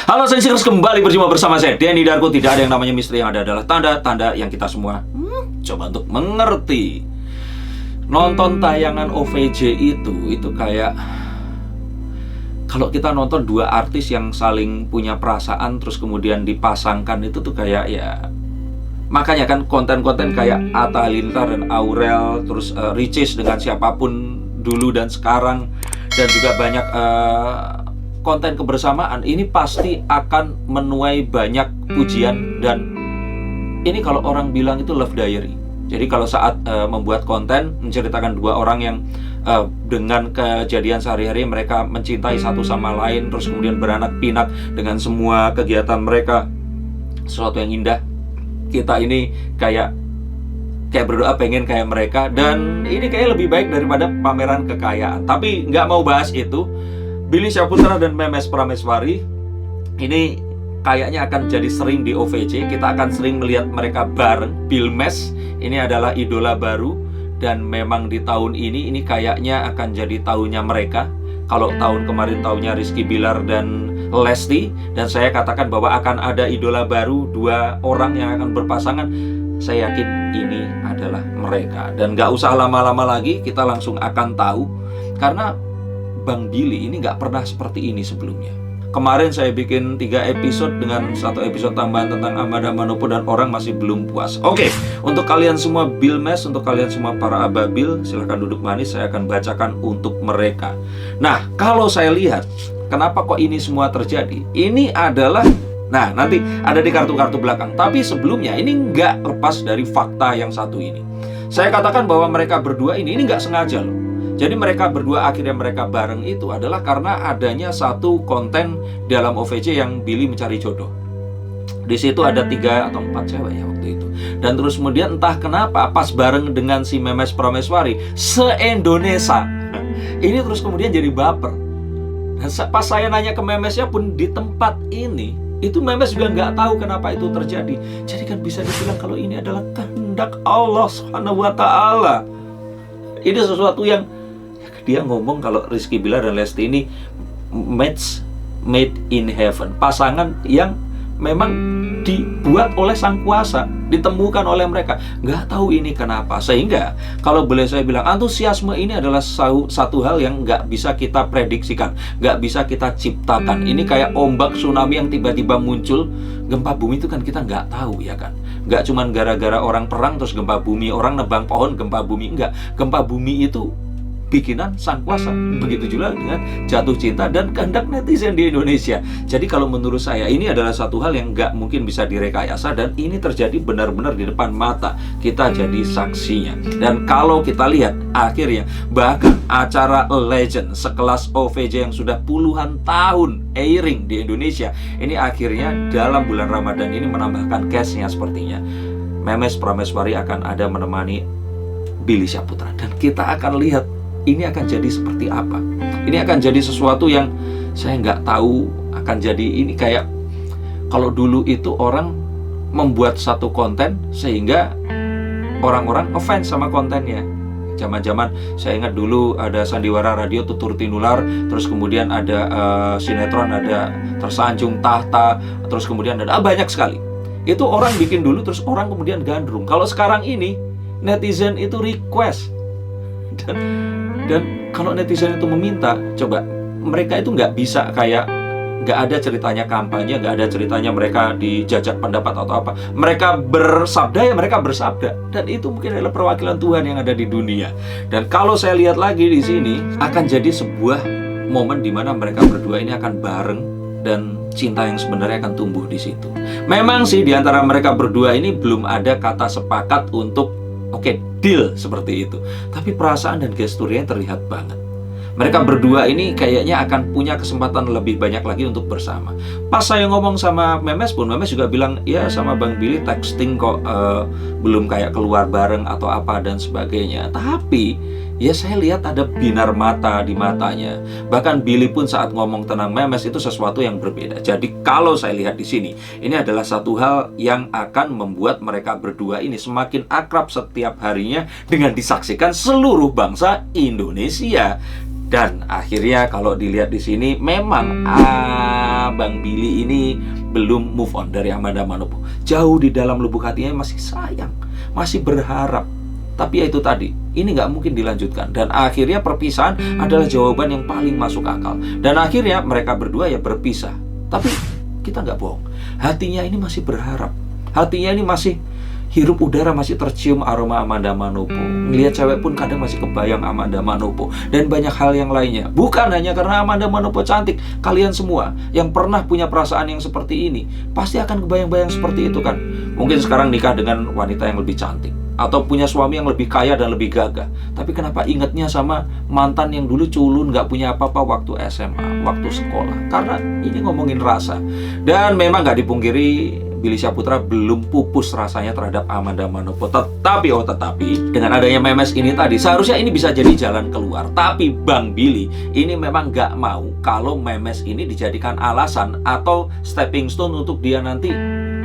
Halo Sensors, kembali berjumpa bersama saya Denny Darko. Tidak ada yang namanya misteri, yang ada adalah tanda-tanda yang kita semua coba untuk mengerti. Nonton tayangan OVJ itu kayak kalau kita nonton dua artis yang saling punya perasaan terus kemudian dipasangkan, itu tuh kayak ya, makanya kan konten-konten kayak Atta Halilintar dan Aurel, terus Ricis dengan siapapun dulu dan sekarang, dan juga banyak konten kebersamaan ini pasti akan menuai banyak pujian. Dan ini kalau orang bilang itu love diary. Jadi kalau saat membuat konten menceritakan dua orang yang dengan kejadian sehari-hari mereka mencintai satu sama lain, terus kemudian beranak pinak dengan semua kegiatan mereka, sesuatu yang indah. Kita ini kayak berdoa pengen kayak mereka, dan ini kayak lebih baik daripada pameran kekayaan. Tapi nggak mau bahas itu. Billy Syahputra dan Memes Prameswari ini kayaknya akan jadi sering di OVJ. Kita akan sering melihat mereka bareng. Bilmes ini adalah idola baru, dan memang di tahun ini kayaknya akan jadi tahunnya mereka. Kalau tahun kemarin tahunnya Rizky Bilar dan Lesti, dan saya katakan bahwa akan ada idola baru, dua orang yang akan berpasangan. Saya yakin ini adalah mereka, dan gak usah lama-lama lagi, kita langsung akan tahu. Karena Bang Billy ini nggak pernah seperti ini sebelumnya. Kemarin saya bikin 3 episode dengan 1 episode tambahan tentang Amanda Manopo, dan orang masih belum puas. Oke, untuk kalian semua Bilmes, untuk kalian semua para ababil, silahkan duduk manis, saya akan bacakan untuk mereka. Nah, kalau saya lihat, kenapa kok ini semua terjadi? Ini adalah, nah nanti ada di kartu-kartu belakang. Tapi sebelumnya ini nggak lepas dari fakta yang satu ini. Saya katakan bahwa mereka berdua ini nggak sengaja loh. Jadi mereka berdua akhirnya mereka bareng itu adalah karena adanya satu konten dalam OVJ yang Billy mencari jodoh. Di situ ada 3 atau 4 cewek ya waktu itu. Dan terus kemudian entah kenapa pas bareng dengan si Memes Prameswari se-Indonesia ini terus kemudian jadi baper. Dan pas saya nanya ke Memesnya pun di tempat ini, itu Memes juga nggak tahu kenapa itu terjadi. Jadi kan bisa dibilang kalau ini adalah kehendak Allah Subhanahu wa Ta'ala. Ini sesuatu yang dia ngomong kalau Rizky Bilar dan Lesti ini match made in heaven, pasangan yang memang dibuat oleh Sang Kuasa, ditemukan oleh mereka. Nggak tahu ini kenapa. Sehingga kalau boleh saya bilang, antusiasme ini adalah satu hal yang nggak bisa kita prediksikan, nggak bisa kita ciptakan. Ini kayak ombak tsunami yang tiba-tiba muncul. Gempa bumi itu kan kita nggak tahu ya kan. Nggak cuman gara-gara orang perang terus gempa bumi, orang nebang pohon gempa bumi. Enggak, gempa bumi itu bikinan Sang Kuasa. Begitu juga dengan jatuh cinta dan kehendak netizen di Indonesia. Jadi kalau menurut saya ini adalah satu hal yang nggak mungkin bisa direkayasa, dan ini terjadi benar-benar di depan mata kita jadi saksinya. Dan kalau kita lihat akhirnya bahkan acara legend sekelas OVJ yang sudah puluhan tahun airing di Indonesia ini akhirnya dalam bulan Ramadan ini menambahkan cashnya sepertinya. Memes Prameswari akan ada menemani Billy Syahputra, dan kita akan lihat ini akan jadi seperti apa. Ini akan jadi sesuatu yang saya nggak tahu akan jadi. Ini kayak kalau dulu itu orang membuat satu konten sehingga orang-orang offense sama kontennya. Zaman-zaman saya ingat dulu ada Sandiwara Radio Tutur Tinular, terus kemudian ada sinetron, ada Tersanjung Tahta, terus kemudian ada banyak sekali. Itu orang bikin dulu terus orang kemudian gandrung. Kalau sekarang ini netizen itu request, dan kalau netizen itu meminta, coba mereka itu nggak bisa kayak nggak ada ceritanya kampanye, nggak ada ceritanya mereka dijajak pendapat atau apa. Mereka bersabda ya mereka bersabda, dan itu mungkin adalah perwakilan Tuhan yang ada di dunia. Dan kalau saya lihat lagi di sini akan jadi sebuah momen di mana mereka berdua ini akan bareng, dan cinta yang sebenarnya akan tumbuh di situ. Memang sih di antara mereka berdua ini belum ada kata sepakat untuk deal seperti itu, tapi perasaan dan gesturnya terlihat banget. Mereka berdua ini kayaknya akan punya kesempatan lebih banyak lagi untuk bersama. Pas saya ngomong sama Memes pun, Memes juga bilang, ya sama Bang Billy texting kok, belum kayak keluar bareng atau apa dan sebagainya. Tapi ya saya lihat ada binar mata di matanya. Bahkan Billy pun saat ngomong tentang Memes itu sesuatu yang berbeda. Jadi kalau saya lihat di sini, ini adalah satu hal yang akan membuat mereka berdua ini semakin akrab setiap harinya dengan disaksikan seluruh bangsa Indonesia. Dan akhirnya kalau dilihat di sini memang Bang Billy ini belum move on dari Amanda Manopo. Jauh di dalam lubuk hatinya masih sayang, masih berharap. Tapi ya itu tadi, ini nggak mungkin dilanjutkan. Dan akhirnya perpisahan adalah jawaban yang paling masuk akal. Dan akhirnya mereka berdua ya berpisah. Tapi kita nggak bohong, hatinya ini masih berharap. Hatinya ini masih hirup udara, masih tercium aroma Amanda Manopo. Ngelihat cewek pun kadang masih kebayang Amanda Manopo. Dan banyak hal yang lainnya. Bukan hanya karena Amanda Manopo cantik. Kalian semua yang pernah punya perasaan yang seperti ini pasti akan kebayang-bayang seperti itu kan. Mungkin sekarang nikah dengan wanita yang lebih cantik, atau punya suami yang lebih kaya dan lebih gagah. Tapi kenapa ingatnya sama mantan yang dulu culun, gak punya apa-apa waktu SMA, waktu sekolah? Karena ini ngomongin rasa. Dan memang gak dipungkiri, Billy Syahputra belum pupus rasanya terhadap Amanda Manopo. Tetapi dengan adanya memes ini tadi, seharusnya ini bisa jadi jalan keluar. Tapi Bang Billy ini memang gak mau kalau memes ini dijadikan alasan atau stepping stone untuk dia nanti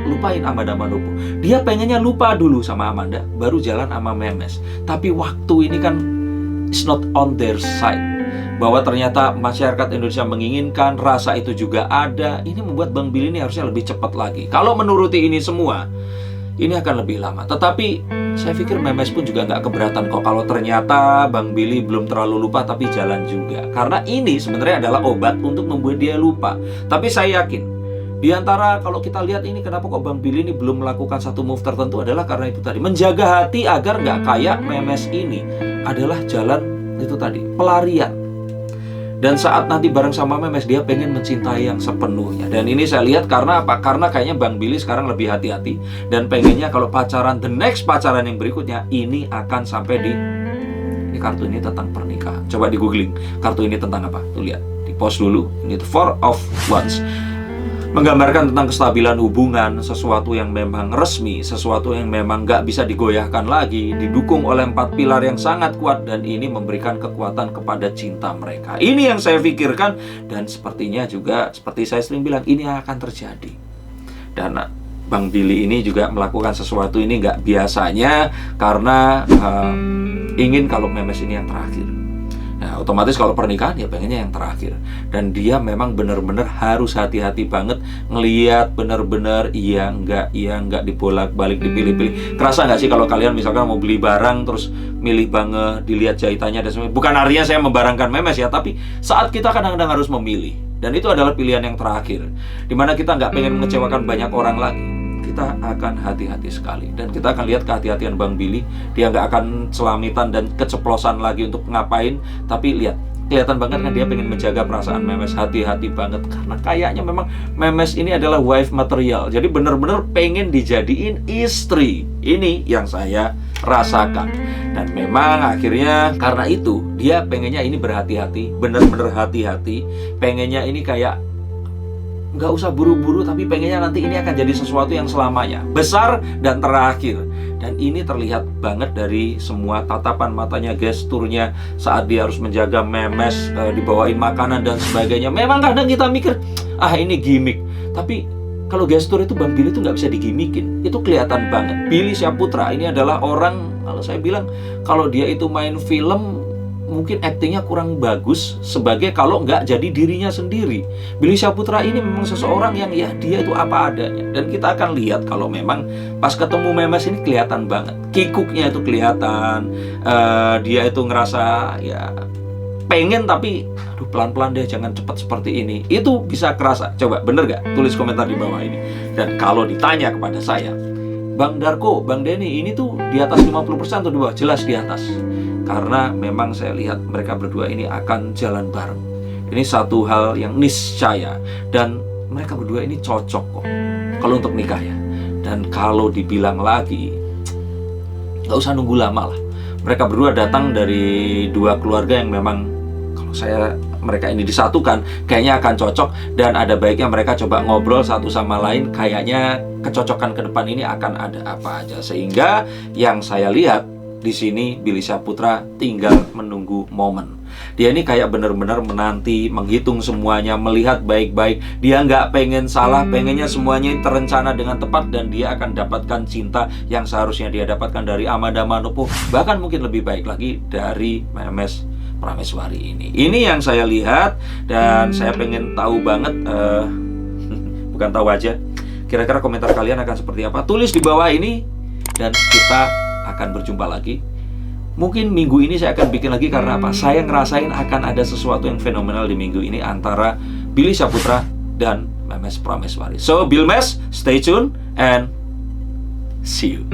lupain Amanda Manopo. Dia pengennya lupa dulu sama Amanda, baru jalan sama memes. Tapi waktu ini kan is not on their side. Bahwa ternyata masyarakat Indonesia menginginkan, rasa itu juga ada. Ini membuat Bang Billy ini harusnya lebih cepat lagi. Kalau menuruti ini semua, ini akan lebih lama. Tetapi saya pikir memes pun juga nggak keberatan kok kalau ternyata Bang Billy belum terlalu lupa tapi jalan juga. Karena ini sebenarnya adalah obat untuk membuat dia lupa. Tapi saya yakin di antara kalau kita lihat ini, kenapa kok Bang Billy ini belum melakukan satu move tertentu adalah karena itu tadi, menjaga hati agar nggak kayak memes ini adalah jalan itu tadi, pelarian. Dan saat nanti bareng sama memes, dia pengen mencintai yang sepenuhnya. Dan ini saya lihat karena apa? Karena kayaknya Bang Billy sekarang lebih hati-hati dan pengennya kalau pacaran, the next pacaran yang berikutnya ini akan sampai di ini kartu ini tentang pernikahan. Coba di googling kartu ini tentang apa? Tuh lihat, di post dulu. Ini the Four of Wands. Menggambarkan tentang kestabilan hubungan, sesuatu yang memang resmi, sesuatu yang memang gak bisa digoyahkan lagi, didukung oleh 4 pilar yang sangat kuat, dan ini memberikan kekuatan kepada cinta mereka. Ini yang saya pikirkan, dan sepertinya juga seperti saya sering bilang, ini akan terjadi. Dan Bang Billy ini juga melakukan sesuatu ini gak biasanya, karena ingin kalau memes ini yang terakhir. Nah, otomatis kalau pernikahan ya pengennya yang terakhir. Dan dia memang benar-benar harus hati-hati banget ngelihat benar-benar iya enggak dibolak-balik, dipilih-pilih. Kerasa nggak sih kalau kalian misalkan mau beli barang terus milih banget, dilihat jahitannya dan sebagainya. Bukan artinya saya membarangkan memes ya, tapi saat kita kadang-kadang harus memilih. Dan itu adalah pilihan yang terakhir, dimana kita nggak pengen mengecewakan banyak orang lagi. Kita akan hati-hati sekali. Dan kita akan lihat kehati-hatian Bang Billy. Dia nggak akan selamitan dan keceplosan lagi untuk ngapain. Tapi lihat, kelihatan banget kan dia pengen menjaga perasaan memes. Hati-hati banget. Karena kayaknya memang memes ini adalah wife material. Jadi bener-bener pengen dijadiin istri. Ini yang saya rasakan. Dan memang akhirnya karena itu dia pengennya ini berhati-hati. Bener-bener hati-hati. Pengennya ini kayak nggak usah buru-buru, tapi pengennya nanti ini akan jadi sesuatu yang selamanya, besar dan terakhir. Dan ini terlihat banget dari semua tatapan matanya, gesturnya saat dia harus menjaga memes, dibawain makanan dan sebagainya. Memang kadang kita mikir, ini gimmick. Tapi kalau gestur itu Bang Billy itu nggak bisa digimikin. Itu kelihatan banget. Billy Syahputra ini adalah orang, kalau saya bilang, kalau dia itu main film, mungkin aktingnya kurang bagus sebagai kalau nggak jadi dirinya sendiri. Billy Syahputra ini memang seseorang yang ya dia itu apa adanya. Dan kita akan lihat kalau memang pas ketemu memes ini kelihatan banget. Kikuknya itu kelihatan. Dia itu ngerasa ya pengen tapi aduh pelan-pelan deh, jangan cepat seperti ini. Itu bisa kerasa. Coba bener gak? Tulis komentar di bawah ini. Dan kalau ditanya kepada saya, Bang Darko, Bang Denny, ini tuh di atas 50% atau di bawah? Jelas di atas. Karena memang saya lihat mereka berdua ini akan jalan bareng. Ini satu hal yang niscaya. Dan mereka berdua ini cocok kok kalau untuk nikah ya. Dan kalau dibilang lagi, gak usah nunggu lama lah. Mereka berdua datang dari dua keluarga yang memang kalau mereka ini disatukan kayaknya akan cocok. Dan ada baiknya mereka coba ngobrol satu sama lain. Kayaknya kecocokan ke depan ini akan ada apa aja. Sehingga yang saya lihat di sini Billy Syahputra tinggal menunggu momen. Dia ini kayak benar-benar menanti, menghitung semuanya, melihat baik-baik. Dia nggak pengen salah, pengennya semuanya terencana dengan tepat. Dan dia akan dapatkan cinta yang seharusnya dia dapatkan dari Amanda Manopo. Bahkan mungkin lebih baik lagi dari memes Prameswari ini. Ini yang saya lihat dan saya pengen tahu banget, bukan tahu aja, kira-kira komentar kalian akan seperti apa. Tulis di bawah ini dan kita akan berjumpa lagi. Mungkin minggu ini saya akan bikin lagi karena apa? Saya ngerasain akan ada sesuatu yang fenomenal di minggu ini antara Billy Syahputra dan Memes Prameswari. So, Bilmes, stay tuned and see you.